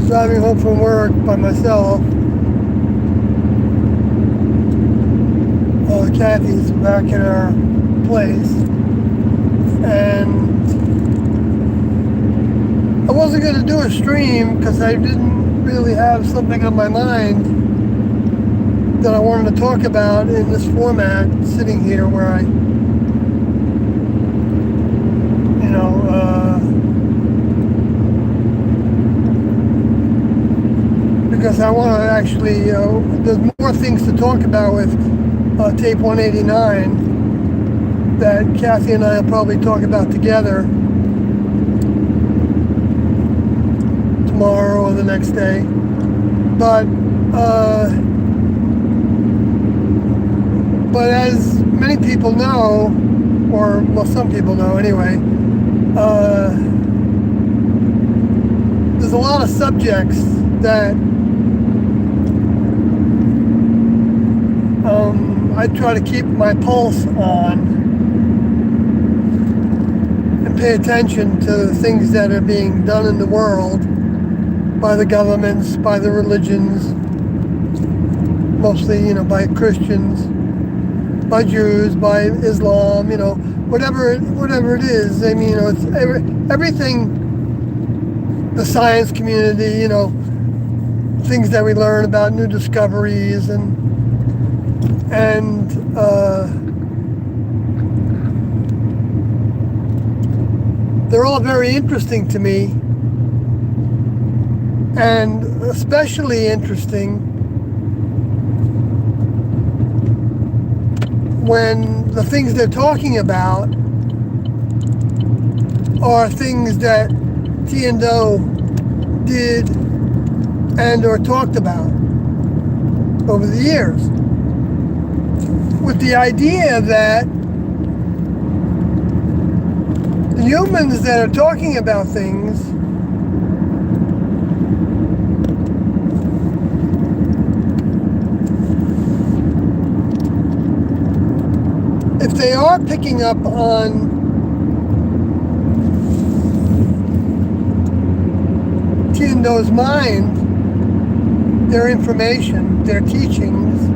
driving home from work by myself. Kathy's back at our place, and I wasn't going to do a stream because I didn't really have something on my mind that I wanted to talk about in this format, sitting here where I, because I want to actually, there's more things to talk about with tape 189 that Kathy and I will probably talk about together tomorrow or the next day. But as many people know, or well, some people know anyway, there's a lot of subjects that I try to keep my pulse on and pay attention to the things that are being done in the world by the governments, by the religions, mostly, by Christians, by Jews, by Islam, whatever it is. I mean, it's everything, the science community, things that we learn about, new discoveries, and they're all very interesting to me, and especially interesting when the things they're talking about are things that T and Do did and or talked about over the years, with the idea that the humans that are talking about things if they are picking up on T and Do's mind, their information, their teachings,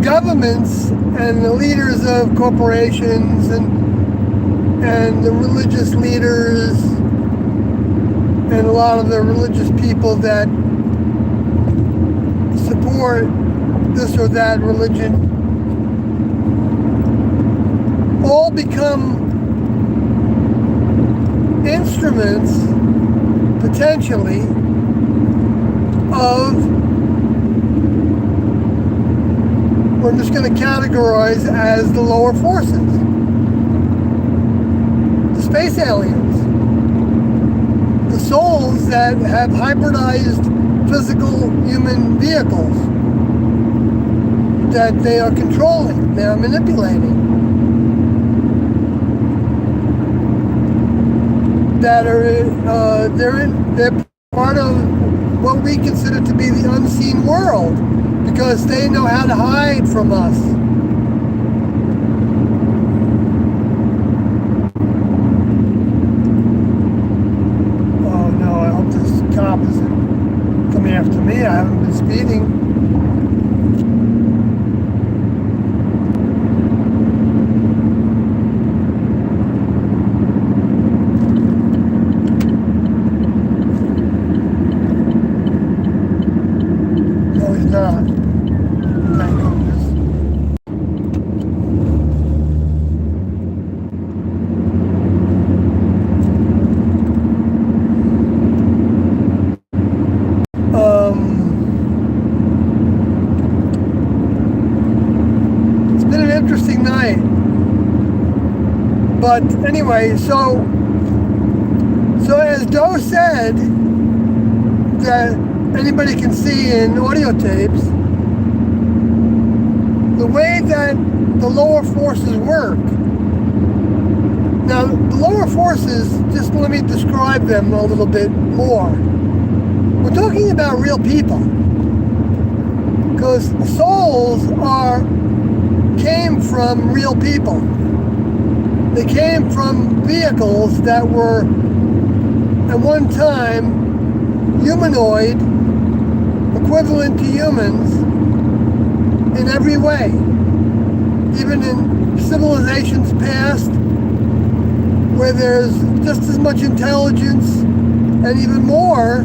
governments and the leaders of corporations and the religious leaders and a lot of the religious people that support this or that religion all become instruments, potentially, of, we're just going to categorize as the lower forces, the space aliens, the souls that have hybridized physical human vehicles that they are controlling, they are manipulating, that are they're part of what we consider to be the unseen world, because they know how to hide from us. Oh no, I hope this cop isn't coming after me. I haven't been speeding. No, he's not. Thank goodness. It's been an interesting night. But anyway, so as Doe said, that anybody can see in audio tapes, the way that the lower forces work. Now, the lower forces, just let me describe them a little bit more. We're talking about real people, because souls came from real people. They came from vehicles that were at one time humanoid, equivalent to humans in every way. Even in civilizations past, where there's just as much intelligence and even more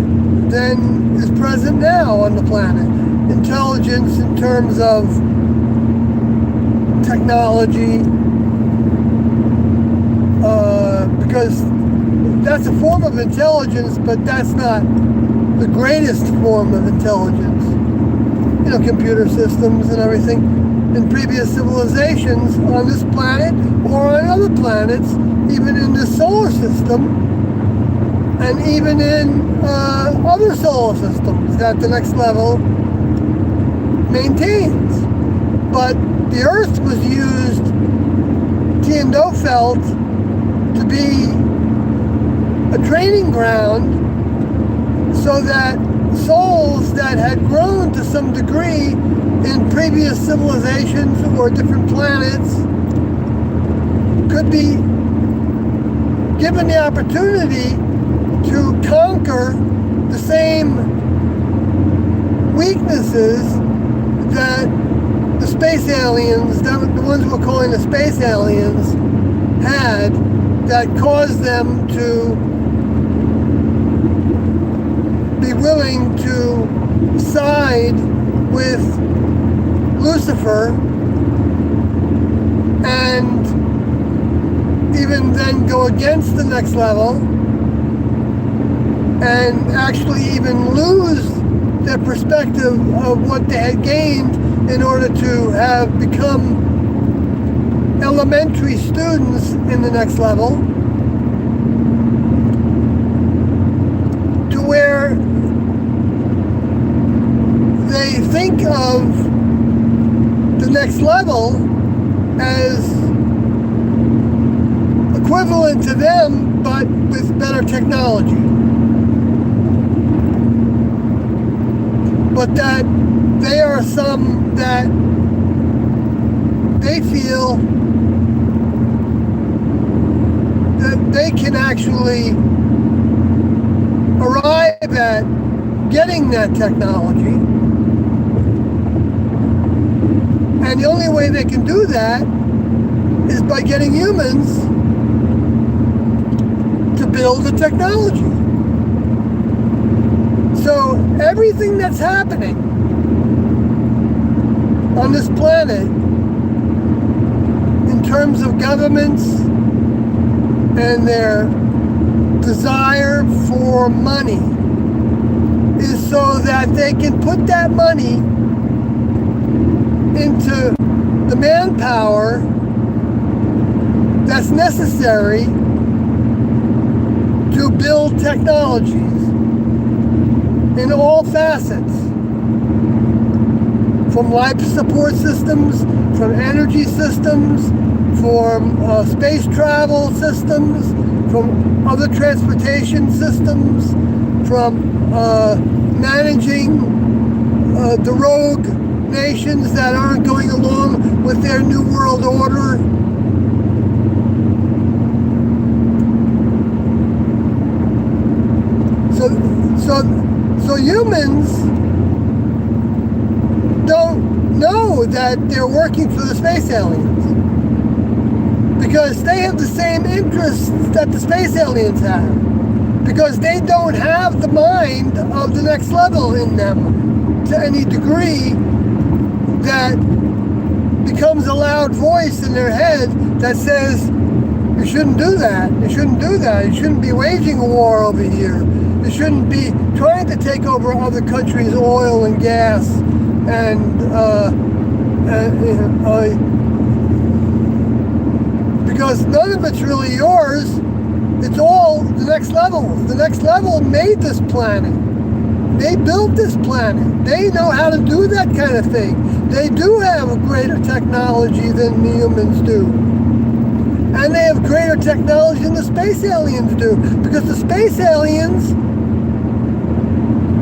than is present now on the planet. Intelligence in terms of technology, because that's a form of intelligence, but that's not the greatest form of intelligence. You know, computer systems and everything in previous civilizations on this planet or on other planets, even in the solar system, and even in other solar systems that the next level maintains. But the Earth was used, Tiendo felt, to be a training ground so that souls that had grown to some degree in previous civilizations or different planets could be given the opportunity to conquer the same weaknesses that the space aliens, the ones we're calling the space aliens, had, that caused them to be willing to side with Lucifer and even then go against the next level and actually even lose their perspective of what they had gained in order to have become elementary students in the next level, to where they think of the next level as equivalent to them but with better technology. But that they are some that they feel that they can actually arrive at getting that technology. And the only way they can do that is by getting humans to build the technology. So everything that's happening on this planet in terms of governments and their desire for money is so that they can put that money into the manpower that's necessary to build technologies in all facets, from life support systems, from energy systems, from space travel systems, from other transportation systems, from managing the rogue nations that aren't going along with their new world order. So humans don't know that they're working for the space aliens because they have the same interests that the space aliens have, because they don't have the mind of the next level in them to any degree that becomes a loud voice in their head that says, you shouldn't do that, you shouldn't do that, you shouldn't be waging a war over here. You shouldn't be trying to take over other countries' oil and gas and because none of it's really yours. It's all the next level. The next level made this planet. They built this planet. They know how to do that kind of thing. They do have a greater technology than the humans do. And they have greater technology than the space aliens do, because the space aliens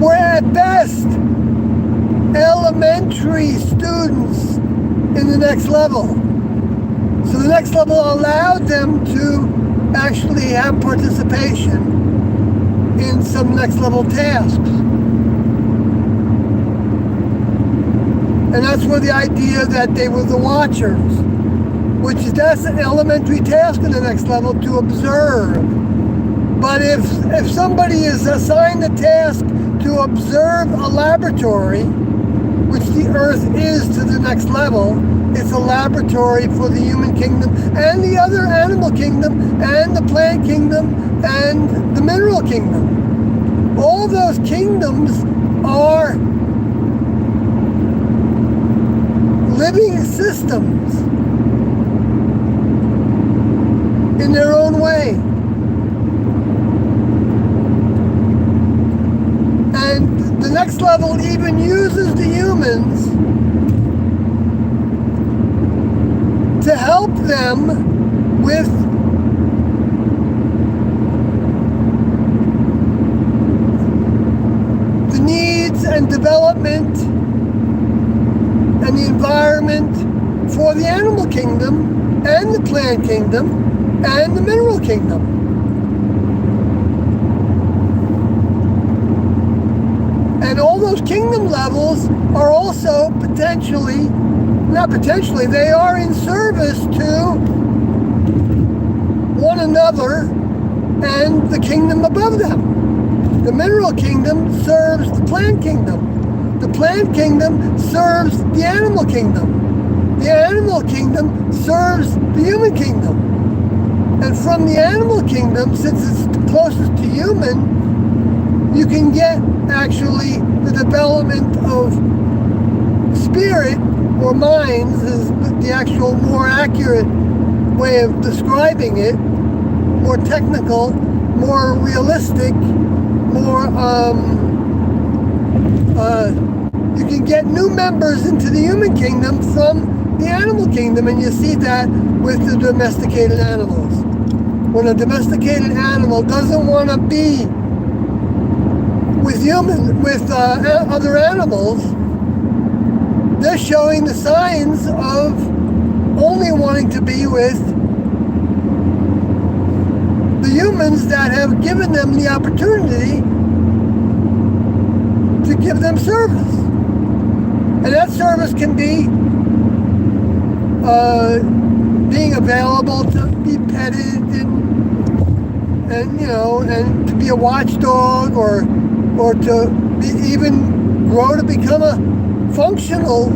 were at best elementary students in the next level. So the next level allowed them to actually have participation in some next level tasks. And that's where the idea that they were the watchers, that's an elementary task in the next level, to observe. But if somebody is assigned the task to observe a laboratory, which the Earth is to the next level, it's a laboratory for the human kingdom and the other animal kingdom and the plant kingdom and the mineral kingdom. All those kingdoms are living systems in their own way. And the next level even uses the humans to help them with the needs and development and the environment for the animal kingdom and the plant kingdom and the mineral kingdom. And all those kingdom levels are also they are in service to one another and the kingdom above them. The mineral kingdom serves the plant kingdom. The plant kingdom serves the animal kingdom. The animal kingdom serves the human kingdom. And from the animal kingdom, since it's closest to human, you can get actually the development of spirit or minds is the actual more accurate way of describing it, more technical, more realistic, more you can get new members into the human kingdom from the animal kingdom, and you see that with the domesticated animals. When a domesticated animal doesn't want to be with other animals, they're showing the signs of only wanting to be with the humans that have given them the opportunity to give them service. And that service can be being available to be petted and to be a watchdog or to even grow to become a functional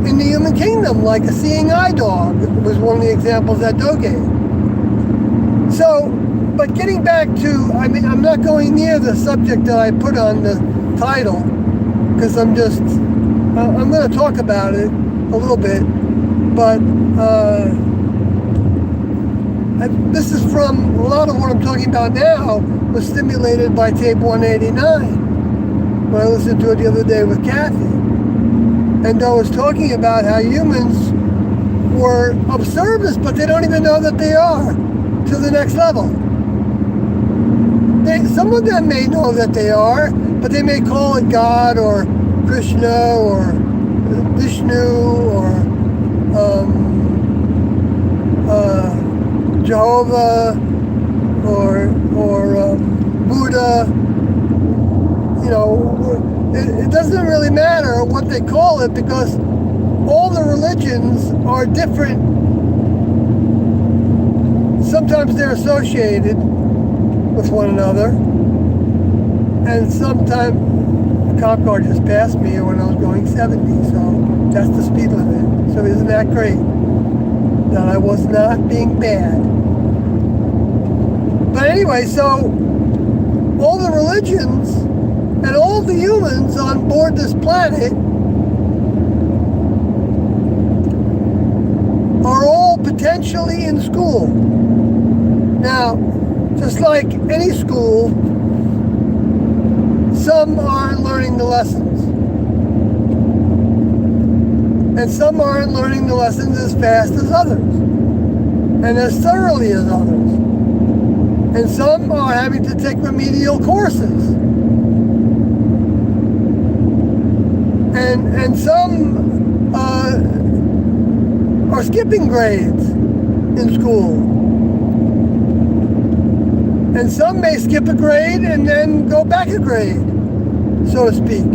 in the human kingdom, like a seeing eye dog was one of the examples that Doe gave. So, but getting back to, I'm not going near the subject that I put on the title, because I'm going to talk about it a little bit, but this is from, a lot of what I'm talking about now was stimulated by tape 189, when I listened to it the other day with Kathy. And I was talking about how humans were of service, but they don't even know that they are, to the next level. Some of them may know that they are, but they may call it God or Krishna or Vishnu or Jehovah or Buddha. It doesn't really matter what they call it, because all the religions are different. Sometimes they're associated with one another, and sometimes a cop car just passed me when I was going 70, so that's the speed limit. So isn't that great that I was not being bad? But anyway, so all the religions and all the humans on board this planet are all potentially in school. Now, just like any school, some aren't learning the lessons. And some aren't learning the lessons as fast as others, and as thoroughly as others. And some are having to take remedial courses. And some are skipping grades in school. And some may skip a grade and then go back a grade, so to speak.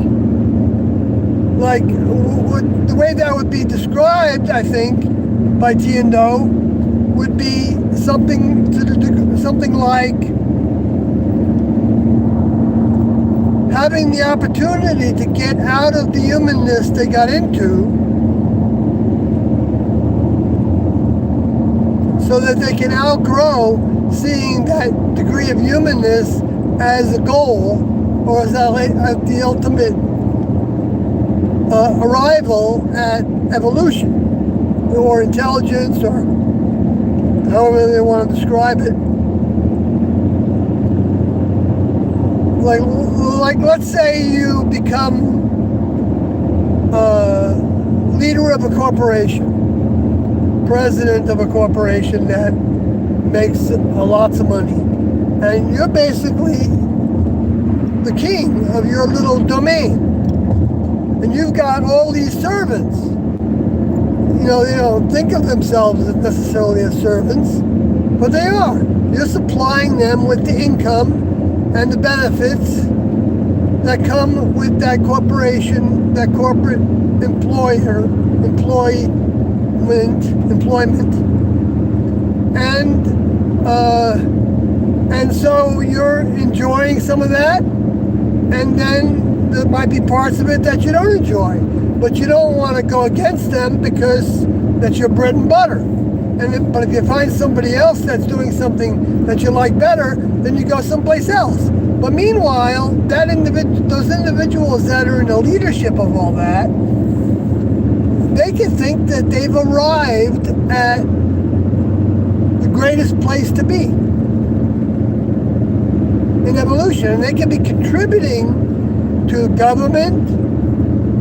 Like, the way that would be described, I think, by Tiendo would be something like having the opportunity to get out of the humanness they got into, so that they can outgrow seeing that degree of humanness as a goal, or as the ultimate arrival at evolution or intelligence, or however they want to describe it. Like let's say you become leader of a corporation, president of a corporation that makes lots of money, and you're basically the king of your little domain, and you've got all these servants. They don't think of themselves as necessarily as servants, but they are. You're supplying them with the income and the benefits that come with that corporation, that corporate employment, and so you're enjoying some of that, and then there might be parts of it that you don't enjoy, but you don't want to go against them because that's your bread and butter. But if you find somebody else that's doing something that you like better, then you go someplace else. But meanwhile, those individuals that are in the leadership of all that, they can think that they've arrived at the greatest place to be in evolution, and they can be contributing to government,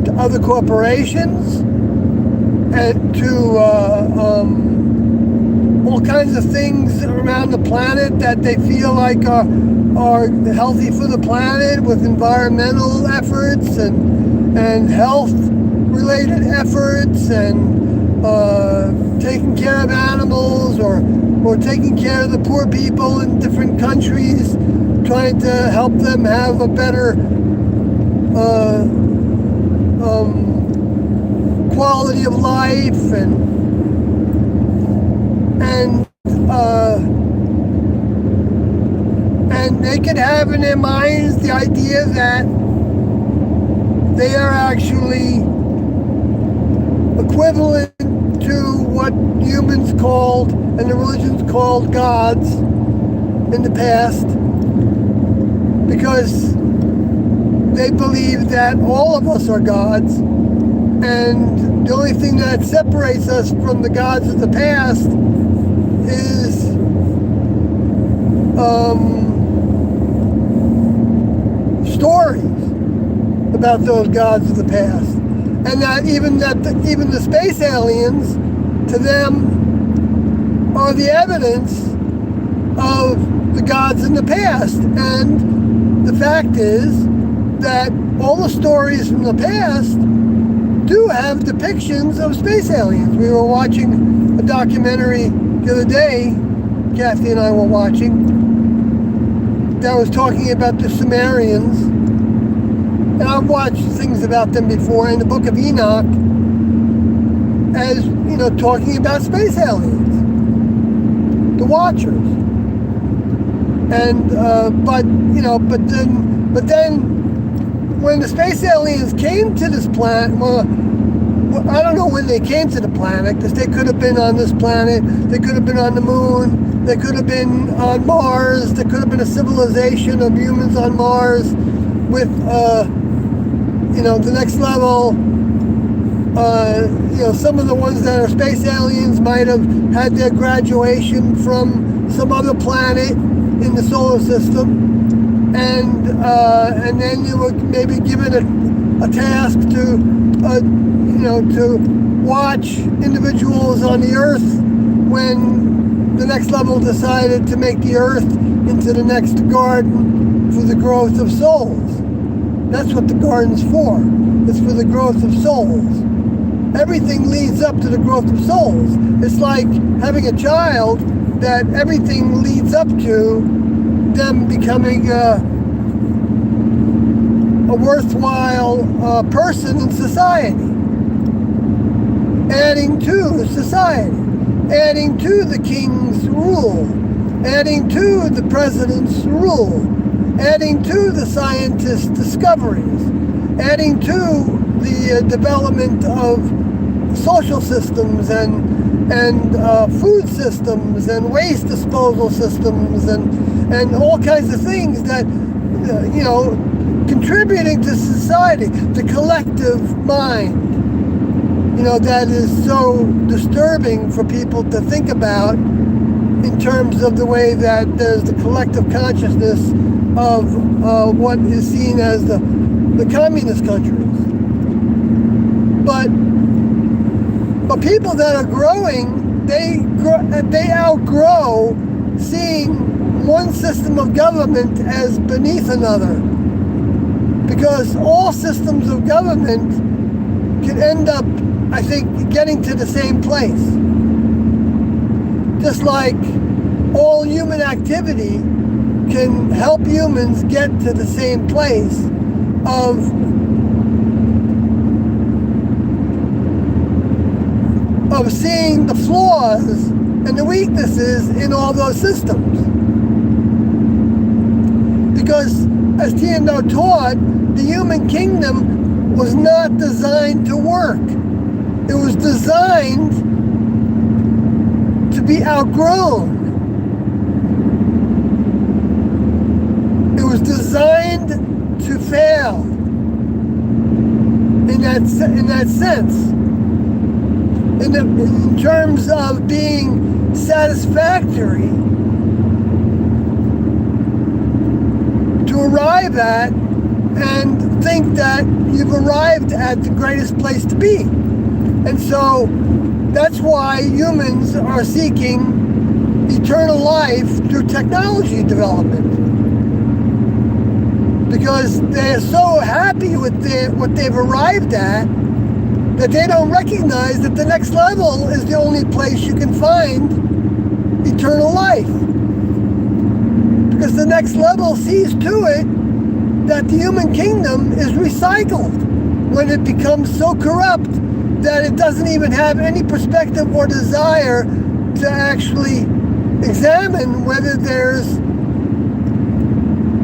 to other corporations, and to all kinds of things around the planet that they feel like are healthy for the planet, with environmental efforts and health related efforts, and taking care of animals, or taking care of the poor people in different countries, trying to help them have a better quality of life, and they could have in their minds the idea that they are actually equivalent to what humans called and the religions called gods in the past, because they believe that all of us are gods, and the only thing that separates us from the gods of the past is stories about those gods of the past, and that even the space aliens, to them, are the evidence of the gods in the past. And the fact is that all the stories from the past do have depictions of space aliens. We were watching a documentary the other day, Kathy and I were watching, that was talking about the Sumerians, and I've watched things about them before in the Book of Enoch, as talking about space aliens, the Watchers, and but then when the space aliens came to this planet, well, I don't know when they came to the planet, because they could have been on this planet, they could have been on the moon, they could have been on Mars, there could have been a civilization of humans on Mars with, the next level. Some of the ones that are space aliens might have had their graduation from some other planet in the solar system, and then you were maybe given a task to watch individuals on the Earth when the next level decided to make the Earth into the next garden for the growth of souls. That's what the garden's for. It's for the growth of souls. everything leads up to the growth of souls. It's like having a child that everything leads up to them becoming a worthwhile person in society, adding to society, adding to the king's rule, adding to the president's rule, adding to the scientists' discoveries, adding to the development of social systems and food systems and waste disposal systems and all kinds of things that, contributing to society, the collective mind, that is so disturbing for people to think about in terms of the way that there's the collective consciousness of what is seen as the communist countries. But people that are growing, they outgrow seeing one system of government as beneath another. Because all systems of government can end up, I think, getting to the same place. Just like all human activity can help humans get to the same place of seeing the flaws and the weaknesses in all those systems. Because, as Tiendo taught, the human kingdom was not designed to work. It was designed to be outgrown. It was designed to fail in that sense. In terms of being satisfactory to arrive at and think that you've arrived at the greatest place to be. And so that's why humans are seeking eternal life through technology development. Because they're so happy with what they've arrived at that they don't recognize that the next level is the only place you can find eternal life. Because the next level sees to it that the human kingdom is recycled when it becomes so corrupt that it doesn't even have any perspective or desire to actually examine whether there's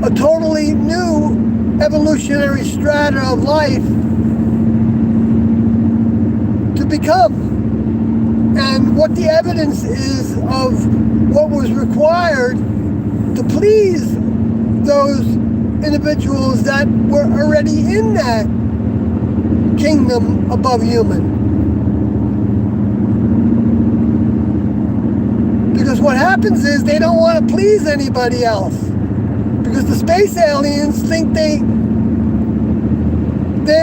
a totally new evolutionary strata of life to become, and what the evidence is of what was required to please those individuals that were already in that kingdom above human. Because what happens is they don't want to please anybody else. Because the space aliens think they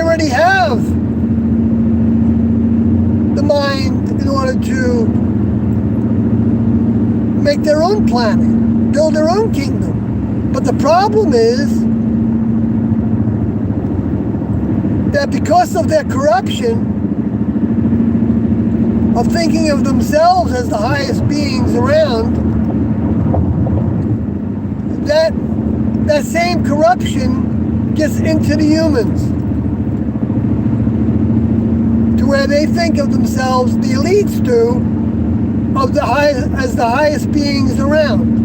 already have the mind in order to make their own planet, build their own kingdom. But the problem is that because of their corruption of thinking of themselves as the highest beings around, that same corruption gets into the humans, to where they think of themselves, the elites do, as the highest beings around.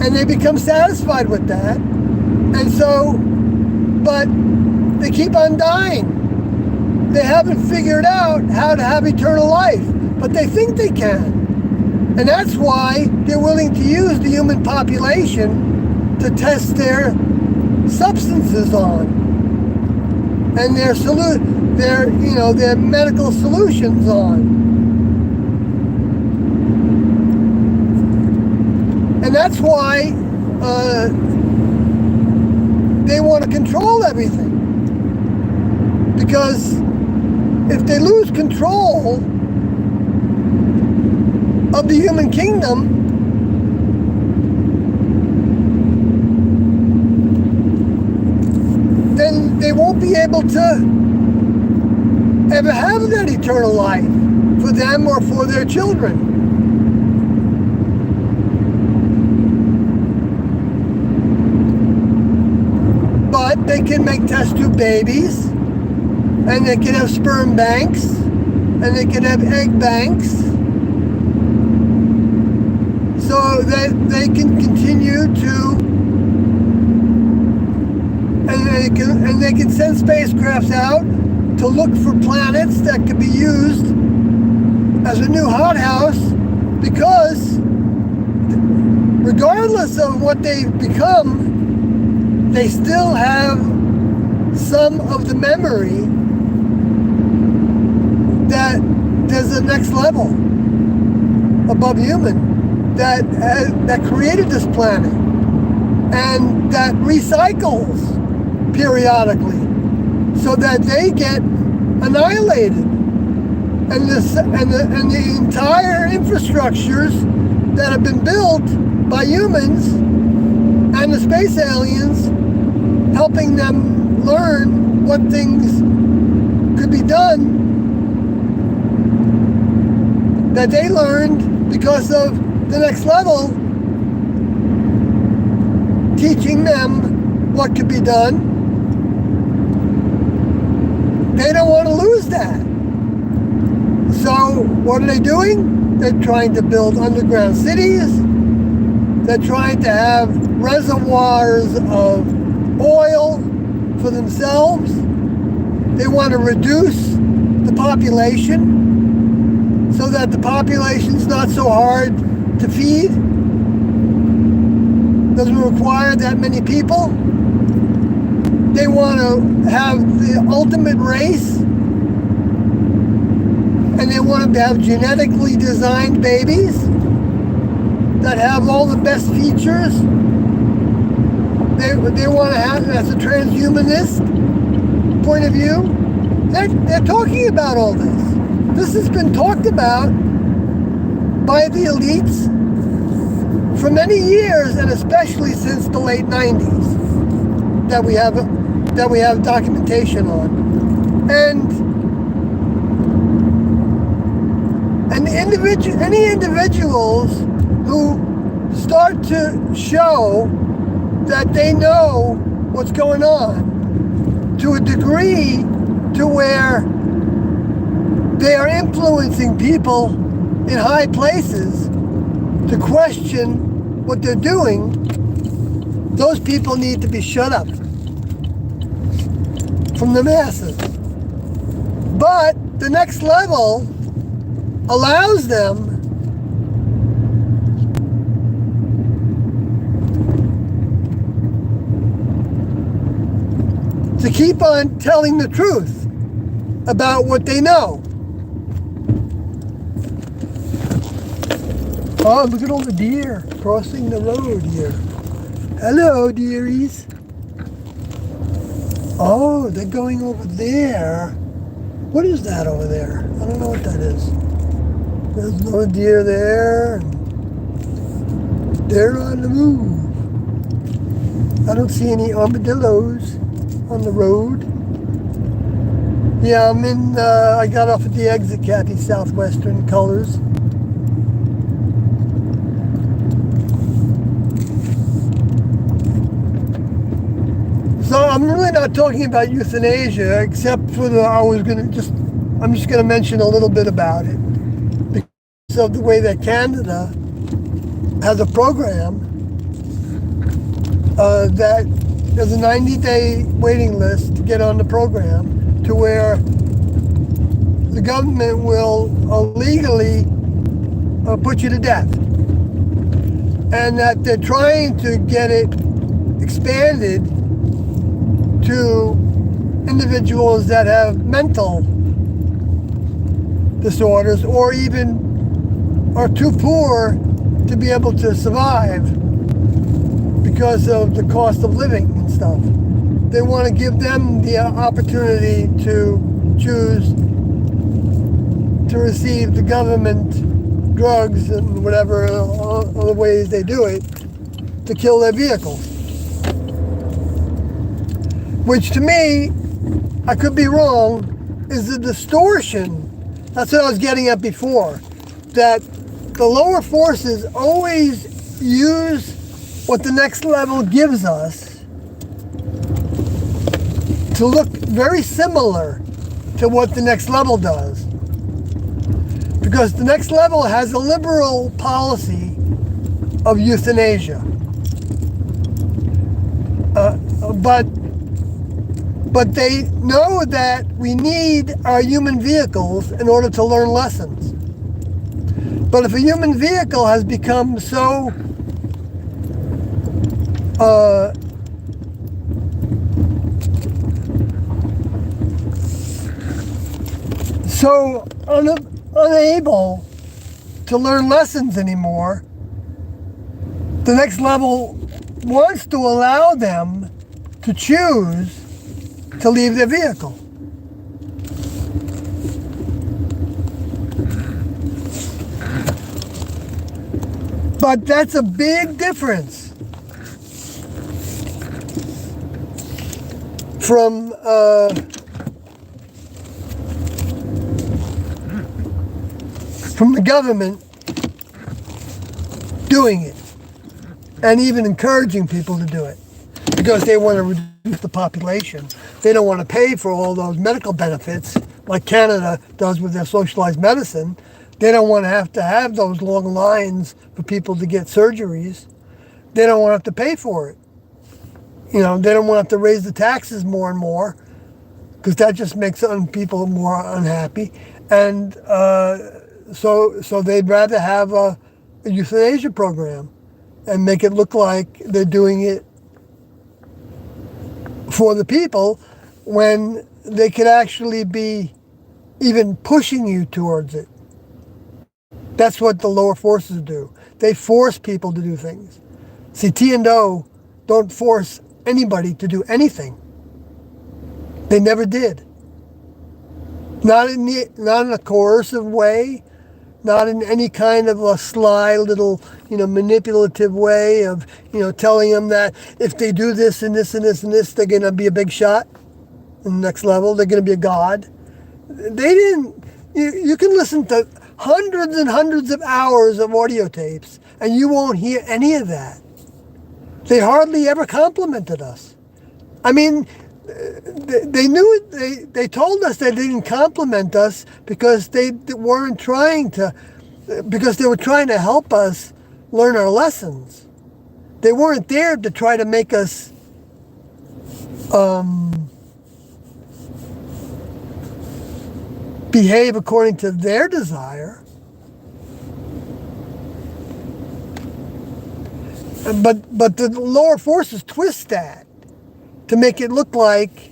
And they become satisfied with that. And so, but they keep on dying. They haven't figured out how to have eternal life, but they think they can. And that's why they're willing to use the human population to test their substances on, and their medical solutions on. And that's why they want to control everything. Because if they lose control of the human kingdom, then they won't be able able to ever have that eternal life for them or for their children. But they can make test tube babies, and they can have sperm banks, and they can have egg banks, so that they can continue to, and they can send spacecrafts out to look for planets that could be used as a new hothouse, because regardless of what they've become, they still have some of the memory that there's a next level above human that created this planet and that recycles periodically so that they get annihilated, and the entire infrastructures that have been built by humans and the space aliens, helping them learn what things could be done that they learned because of the next level, teaching them what could be done. They don't want to lose that. So what are they doing? They're trying to build underground cities. They're trying to have reservoirs of oil for themselves. They want to reduce the population so that the population's not so hard to feed. Doesn't require that many people. They want to have the ultimate race, and they want to have genetically designed babies that have all the best features. They want to have, as a transhumanist point of view, they're talking about all this. This has been talked about by the elites for many years, and especially since the late 90s that we have documentation on. And any individuals who start to show that they know what's going on to a degree to where they are influencing people in high places to question what they're doing, those people need to be shut up from the masses. But the next level allows them to keep on telling the truth about what they know. Oh, look at all the deer crossing the road here. Hello, dearies. Oh, they're going over there. What is that over there? I don't know what that is. There's no deer there. They're on the move. I don't see any armadillos on the road. Yeah, I got off at the exit, Kathy, Southwestern Colors. So I'm really not talking about euthanasia, except for I'm just gonna mention a little bit about it because of the way that Canada has a program that there's a 90-day waiting list to get on the program, to where the government will illegally put you to death, and that they're trying to get it expanded to individuals that have mental disorders or even are too poor to be able to survive because of the cost of living and stuff. They want to give them the opportunity to choose to receive the government drugs and whatever other ways they do it to kill their vehicles. Which to me I could be wrong, is the distortion. That's what I was getting at before. That the lower forces always use what the next level gives us to look very similar to what the next level does. Because the next level has a liberal policy of euthanasia. But they know that we need our human vehicles in order to learn lessons. But if a human vehicle has become so unable to learn lessons anymore, the next level wants to allow them to choose to leave their vehicle. But that's a big difference from the government doing it and even encouraging people to do it because they want to reduce the population. They don't want to pay for all those medical benefits like Canada does with their socialized medicine. They don't want to have those long lines for people to get surgeries. They don't want to have to pay for it. You know, they don't want to have to raise the taxes more and more because that just makes people more unhappy. And so they'd rather have a euthanasia program and make it look like they're doing it for the people when they could actually be even pushing you towards it. That's what the lower forces do. They force people to do things. See, T and O don't force anybody to do anything. They never did. Not in a coercive way, not in any kind of a sly little, manipulative way of, telling them that if they do this and this and this and this, they're going to be a big shot in the next level. They're going to be a god. They didn't. You can listen to hundreds and hundreds of hours of audio tapes, and you won't hear any of that. They hardly ever complimented us. I mean, they knew it. They told us they didn't compliment us because they weren't trying to, because they were trying to help us learn our lessons. They weren't there to try to make us behave according to their desire. But the lower forces twist that to make it look like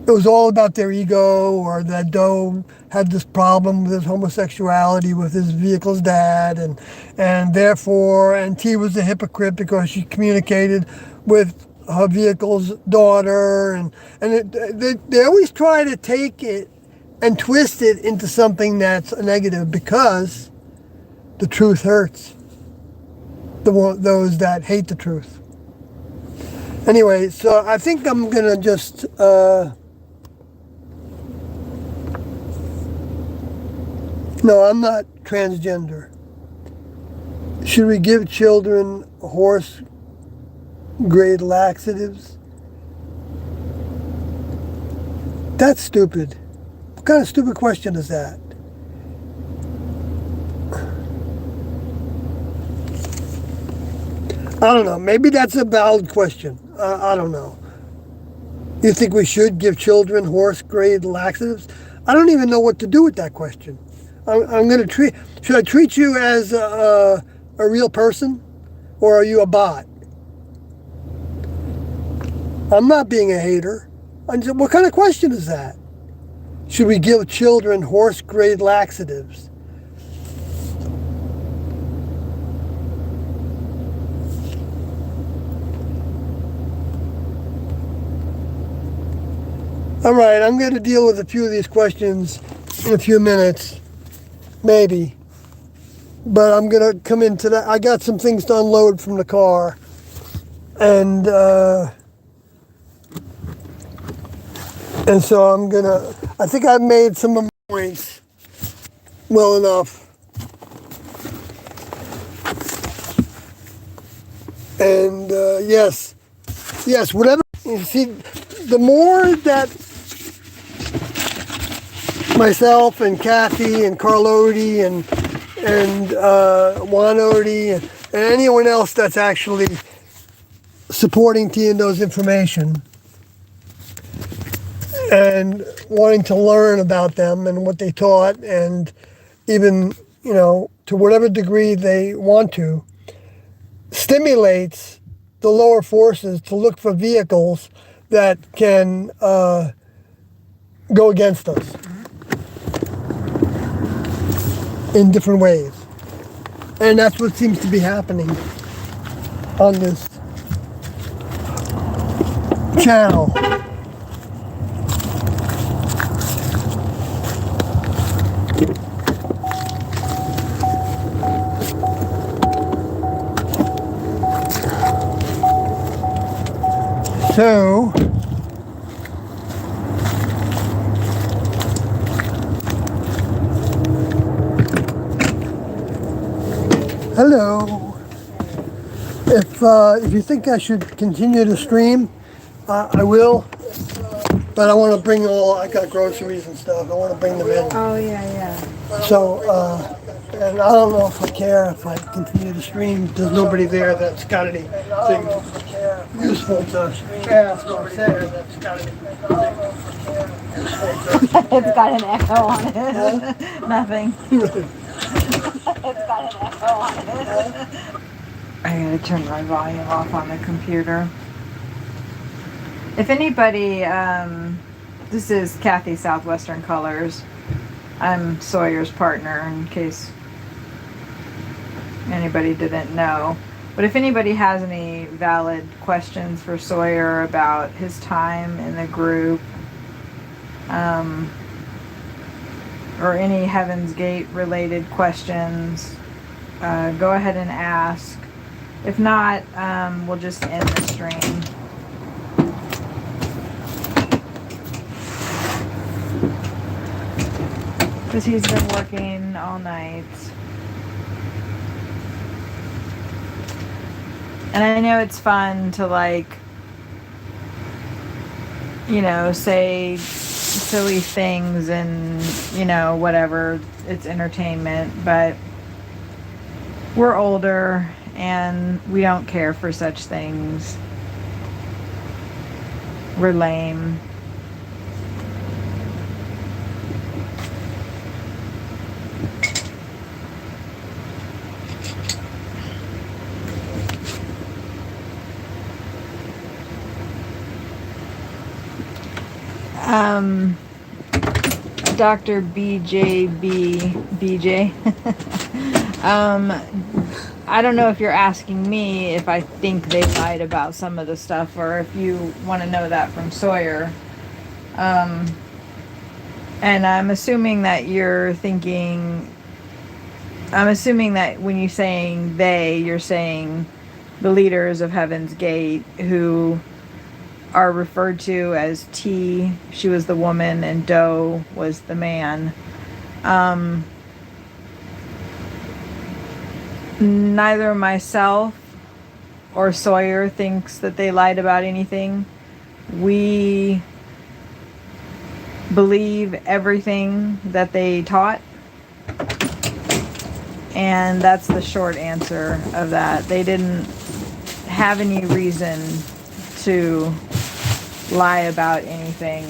it was all about their ego, or that Doe had this problem with his homosexuality with his vehicle's dad, and therefore, and T was a hypocrite because she communicated with her vehicle's daughter, and they always try to take it and twist it into something that's a negative because the truth hurts those that hate the truth. Anyway, so I think I'm gonna just no, I'm not transgender. Should we give children horse-grade laxatives? That's stupid. What kind of stupid question is that? I don't know. Maybe that's a valid question. I don't know. You think we should give children horse-grade laxatives? I don't even know what to do with that question. I'm going to should I treat you as a real person, or are you a bot? I'm not being a hater. What kind of question is that? Should we give children horse-grade laxatives? All right, I'm going to deal with a few of these questions in a few minutes. Maybe. But I'm going to come into that. I got some things to unload from the car. And And so I think I've made some of my points well enough. And yes, whatever. You see, the more that myself and Kathy and Carl Odie and Juan Odie and anyone else that's actually supporting Tiendo's information and wanting to learn about them and what they taught, and even, to whatever degree they want to, stimulates the lower forces to look for vehicles that can go against us in different ways. And that's what seems to be happening on this channel. So, hello. If you think I should continue to stream, I will. But I want to bring I got groceries and stuff. I want to bring them in. Oh, yeah. So, and I don't know if I care if I continue to stream. There's nobody there that's got anything useful to ask or say. It's got an echo on it. Nothing. It's got an echo on it. I gotta turn my volume off on the computer. If anybody, this is Kathy Southwestern Colors. I'm Sawyer's partner, in case anybody didn't know. But if anybody has any valid questions for Sawyer about his time in the group, or any Heaven's Gate related questions, go ahead and ask. If not, we'll just end the stream. Because he's been working all night. And I know it's fun to, say silly things and, whatever. It's entertainment. But we're older and we don't care for such things. We're lame. Dr. BJ. I don't know if you're asking me if I think they lied about some of the stuff, or if you want to know that from Sawyer. And I'm assuming that you're thinking, when you're saying they, you're saying the leaders of Heaven's Gate, who are referred to as T, she was the woman, and Do was the man. Neither myself or Sawyer thinks that they lied about anything. We believe everything that they taught, and that's the short answer of that. They didn't have any reason to lie about anything.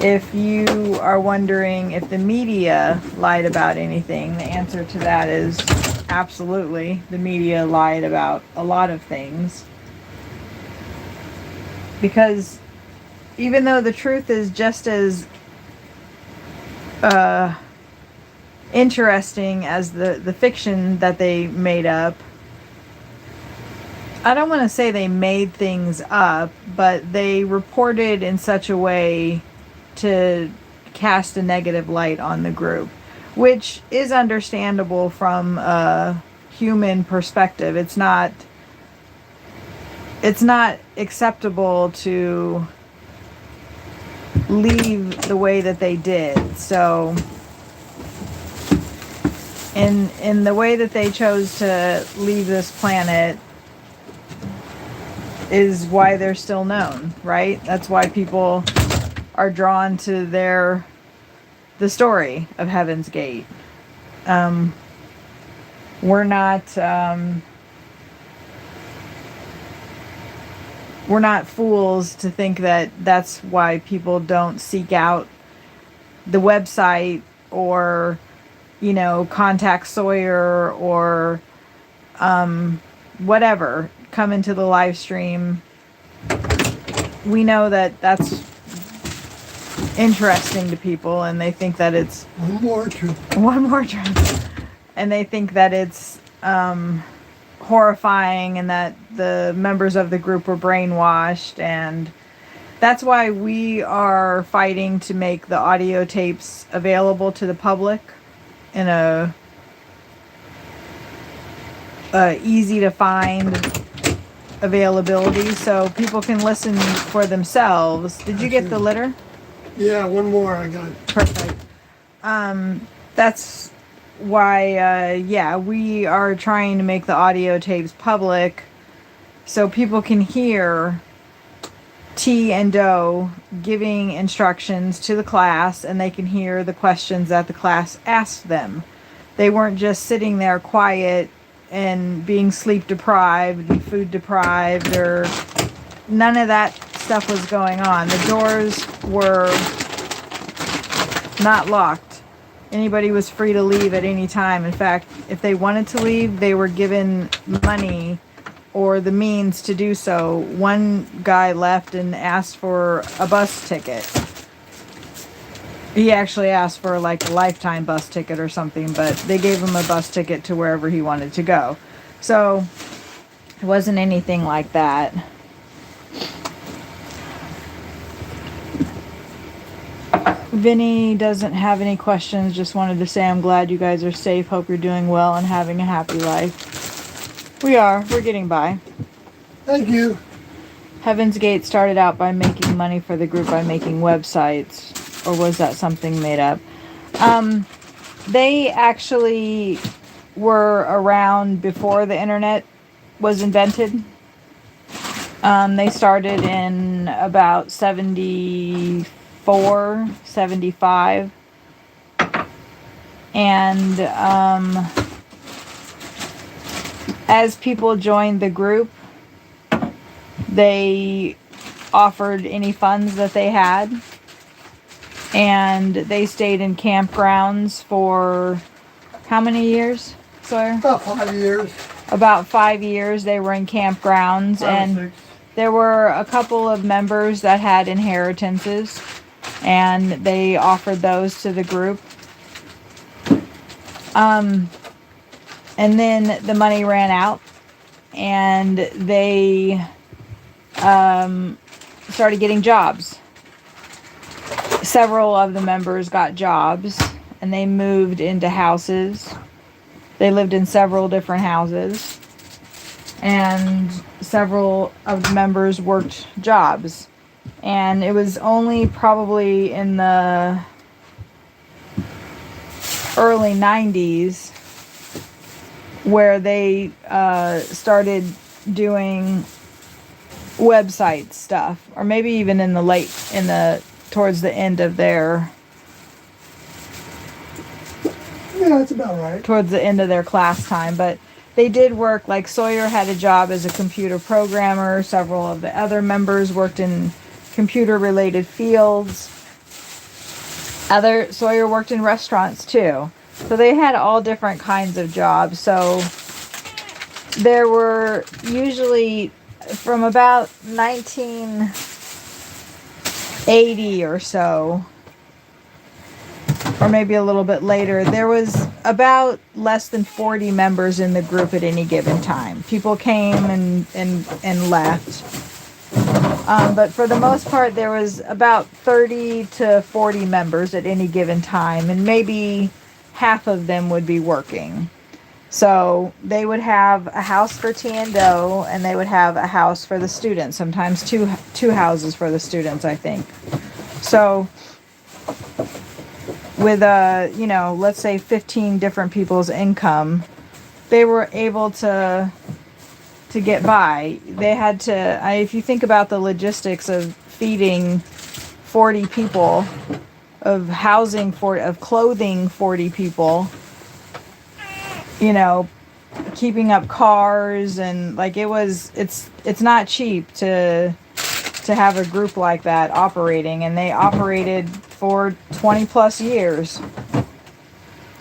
If you are wondering if the media lied about anything, the answer to that is absolutely. The media lied about a lot of things. Because even though the truth is just as interesting as the fiction that they made up, I don't want to say they made things up, but they reported in such a way to cast a negative light on the group, which is understandable from a human perspective. It's not acceptable to leave the way that they did. So in the way that they chose to leave this planet is why they're still known, right? That's why people are drawn to the story of Heaven's Gate. We're not fools to think that that's why people don't seek out the website or, contact Sawyer or whatever, come into the live stream. We know that that's interesting to people, and they think that it's one more truth, and they think that it's horrifying and that the members of the group were brainwashed, and that's why we are fighting to make the audio tapes available to the public in a easy to find availability so people can listen for themselves. Did you get the litter? Yeah, one more I got. Perfect. That's why, we are trying to make the audio tapes public so people can hear T and Doe giving instructions to the class, and they can hear the questions that the class asked them. They weren't just sitting there quiet and being sleep deprived and food deprived, or none of that stuff was going on. The doors were not locked. Anybody was free to leave at any time. In fact, if they wanted to leave, they were given money or the means to do so. One guy left and asked for a bus ticket. He actually asked for like a lifetime bus ticket or something, but they gave him a bus ticket to wherever he wanted to go. So it wasn't anything like that. Vinny doesn't have any questions, just wanted to say I'm glad you guys are safe. Hope you're doing well and having a happy life. We're getting by. Thank you. Heaven's Gate started out by making money for the group by making websites. Or was that something made up? They actually were around before the internet was invented. They started in about 74, 75. And as people joined the group, they offered any funds that they had. And they stayed in campgrounds for how many years, Sawyer? About 5 years. About 5 years they were in campgrounds. And there were a couple of members that had inheritances, and they offered those to the group. And then the money ran out, and they started getting jobs. Several of the members got jobs, and they moved into houses. They lived in several different houses, and several of the members worked jobs. And it was only probably in the early 90s where they started doing website stuff, or maybe even towards the end of their that's about right. Towards the end of their class time. But they did work, like Sawyer had a job as a computer programmer. Several of the other members worked in computer related fields. Sawyer worked in restaurants too. So they had all different kinds of jobs. So there were usually from about 1980 or so, or maybe a little bit later, there was about less than 40 members in the group at any given time. People came and left. But for the most part, there was about 30 to 40 members at any given time, and maybe half of them would be working. So they would have a house for T and Doe, and they would have a house for the students. Sometimes two houses for the students, I think. So with let's say 15 different people's income, they were able to get by. They had to, if you think about the logistics of feeding 40 people, of housing of clothing 40 people, keeping up cars, and like it's not cheap to have a group like that operating, and they operated for 20 plus years.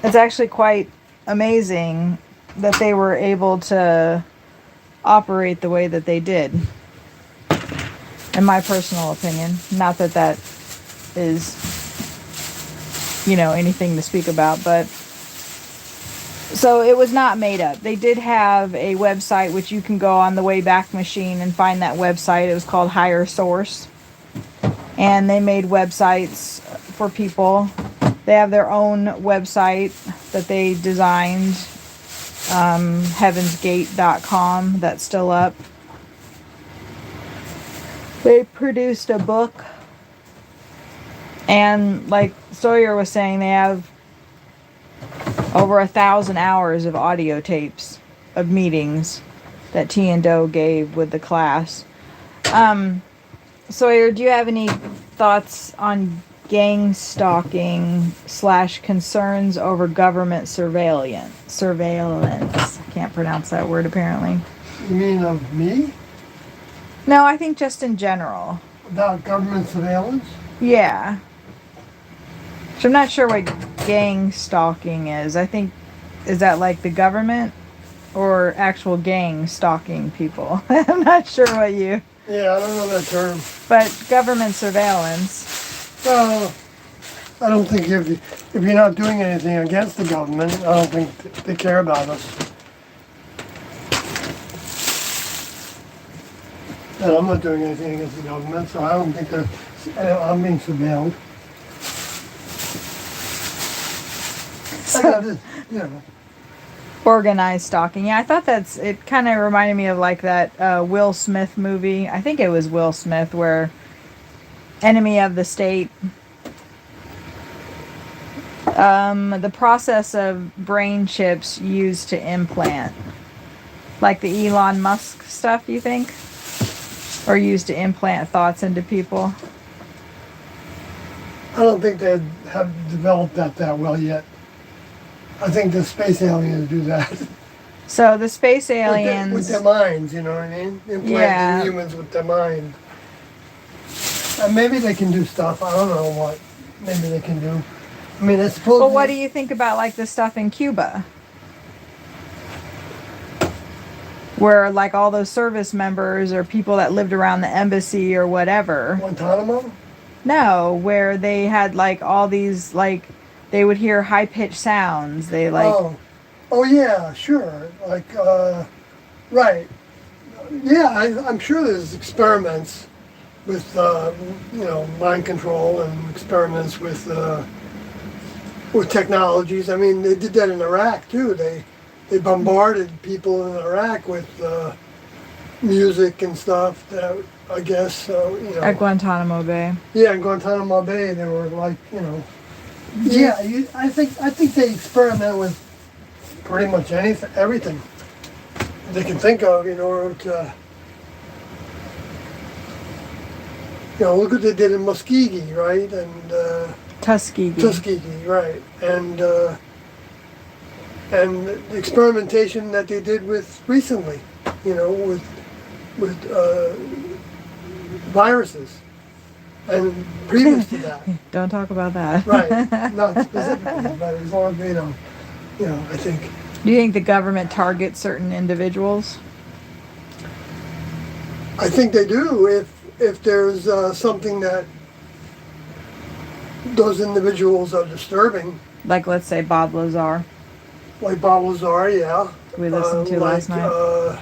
It's actually quite amazing that they were able to operate the way that they did, in my personal opinion. Not that that is anything to speak about, but so it was not made up. They did have a website, which you can go on the Wayback Machine and find that website. It was called Higher Source, and they made websites for people. They have their own website that they designed, heavensgate.com, that's still up. They produced a book, and like Sawyer was saying, they have over 1,000 hours of audio tapes of meetings that T and Doe gave with the class. Sawyer, do you have any thoughts on gang stalking / concerns over government surveillance? I can't pronounce that word apparently. You mean of me? No, I think just in general. About government surveillance? Yeah. So I'm not sure what gang stalking is. I think, is that like the government or actual gang stalking people? I'm not sure what you... Yeah, I don't know that term. But government surveillance. Well, I don't think if you're not doing anything against the government, I don't think they care about us. And I'm not doing anything against the government, so I don't think I'm being surveilled. Organized stalking. Yeah, I thought it kind of reminded me of like that Will Smith movie. I think it was Will Smith, where Enemy of the State. The process of brain chips used to implant. Like the Elon Musk stuff, you think? Or used to implant thoughts into people? I don't think they have developed that well yet. I think the space aliens do that. So the space aliens... With their minds, you know what I mean? Implanting humans with their mind. And maybe they can do stuff. I don't know what maybe they can do. I mean, it's supposed Well, what do you think about like the stuff in Cuba? Where like all those service members or people that lived around the embassy or whatever. Guantanamo? No, where they had like all these like... They would hear high-pitched sounds. They like... Oh yeah, sure. Like, right. Yeah, I'm sure there's experiments with, mind control and experiments with technologies. I mean, they did that in Iraq too. They bombarded people in Iraq with music and stuff that, I guess, At Guantanamo Bay. Yeah, in Guantanamo Bay, they were like, Yeah, I think they experiment with pretty much everything they can think of in order to, look what they did in Muskegee, right? And Tuskegee, right? And the experimentation that they did with recently, with viruses. And previous to that. Don't talk about that. Right. Not specifically, but as long as they don't, I think. Do you think the government targets certain individuals? I think they do if there's something that those individuals are disturbing. Like, let's say Bob Lazar. Like Bob Lazar, yeah. We listened to last night.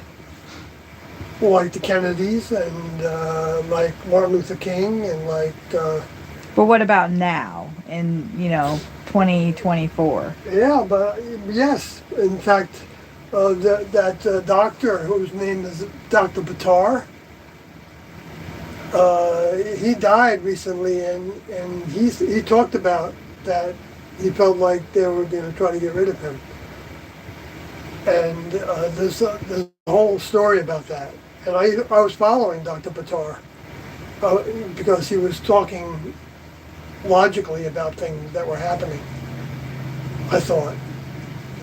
Like the Kennedys and like Martin Luther King and like... But what about now in, 2024? Yeah, but yes. In fact, that doctor whose name is Dr. Batar, He died recently, and he talked about that he felt like they were going to try to get rid of him. And there's a whole story about that. And I was following Dr. Batar because he was talking logically about things that were happening, I thought.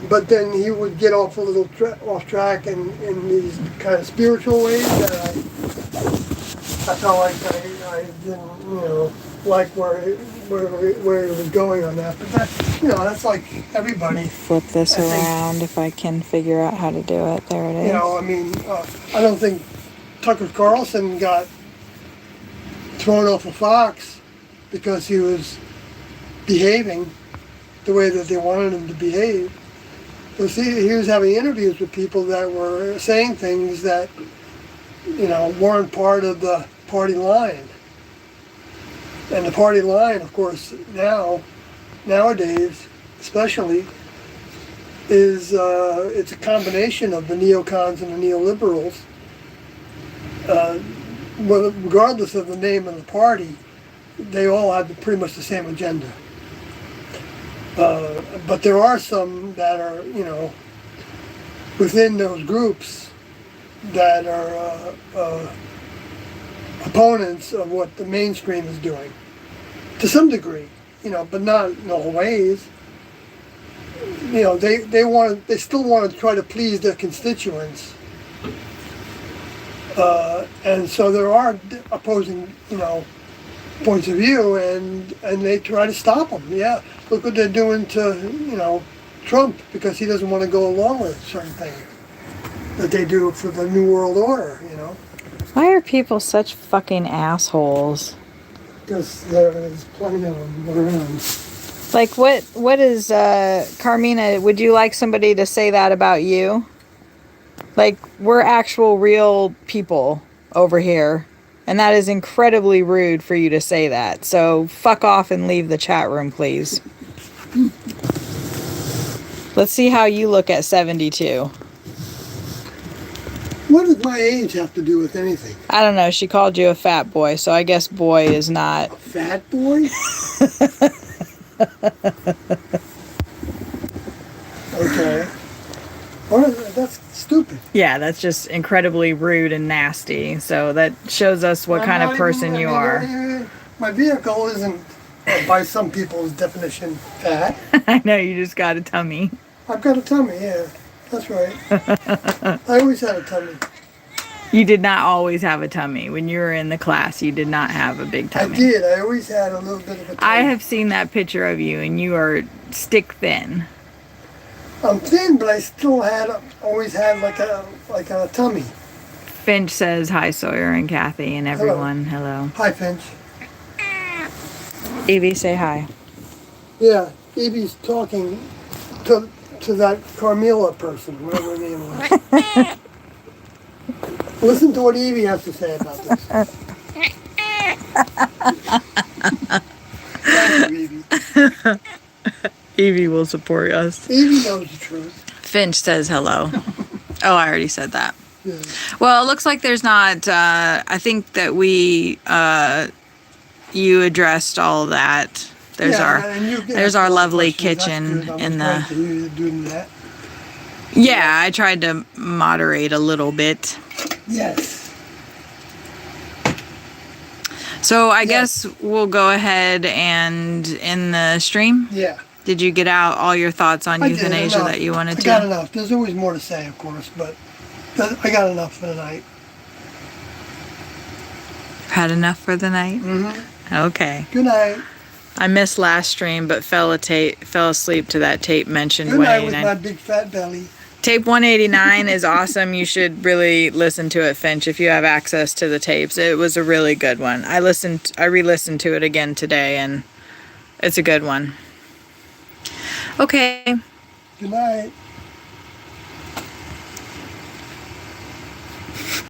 But then he would get off a little off track in these kind of spiritual ways that I felt like I didn't, like where he was going on that. But that's like everybody. Flip this around if I can figure out how to do it. There it is. I don't think Tucker Carlson got thrown off of Fox because he was behaving the way that they wanted him to behave. Because he was having interviews with people that were saying things that, weren't part of the party line. And the party line, of course, nowadays, especially, is it's a combination of the neocons and the neoliberals. Regardless of the name of the party, they all have pretty much the same agenda. But there are some that are, within those groups that are opponents of what the mainstream is doing, to some degree, but not in all ways. They still want to try to please their constituents, and so there are opposing, points of view, and they try to stop them. Yeah, look what they're doing to, Trump, because he doesn't want to go along with certain things that they do for the New World Order, Why are people such fucking assholes? Because there's plenty of them around. Like, what is, Carmina, would you like somebody to say that about you? Like, we're actual real people over here. And that is incredibly rude for you to say that. So fuck off and leave the chat room, please. Let's see how you look at 72. What does my age have to do with anything? I don't know. She called you a fat boy, so I guess boy is not... A fat boy? Okay. That's stupid. Yeah, that's just incredibly rude and nasty. So that shows us what kind of person you are. My vehicle isn't, by some people's definition, fat. I know, you just got a tummy. I've got a tummy, yeah. That's right. I always had a tummy. You did not always have a tummy. When you were in the class, you did not have a big tummy. I did. I always had a little bit of a tummy. I have seen that picture of you, and you are stick thin. I'm thin, but I still always had like a tummy. Finch says hi, Sawyer and Kathy and everyone. Hello. Hi, Finch. Evie, say hi. Yeah, Evie's talking to that Carmilla person, whatever her name was. Listen to what Evie has to say about this. Thank you, Evie. Evie will support us. Evie knows the truth. Finch says hello. Oh, I already said that. Yeah. Well, it looks like there's not, I think that you addressed all of that. There's our lovely kitchen in the... Yeah, I tried to moderate a little bit. Yes. So I guess we'll go ahead and end the stream. Yeah. Did you get out all your thoughts on euthanasia that you wanted to? I got enough. There's always more to say, of course, but I got enough for the night. Had enough for the night? Mm-hmm. Okay. Good night. I missed last stream, but fell asleep to that tape mentioned. Good night with my big fat belly. Tape 189 is awesome. You should really listen to it, Finch, if you have access to the tapes. It was a really good one. I re-listened to it again today, and it's a good one. Okay. Good night.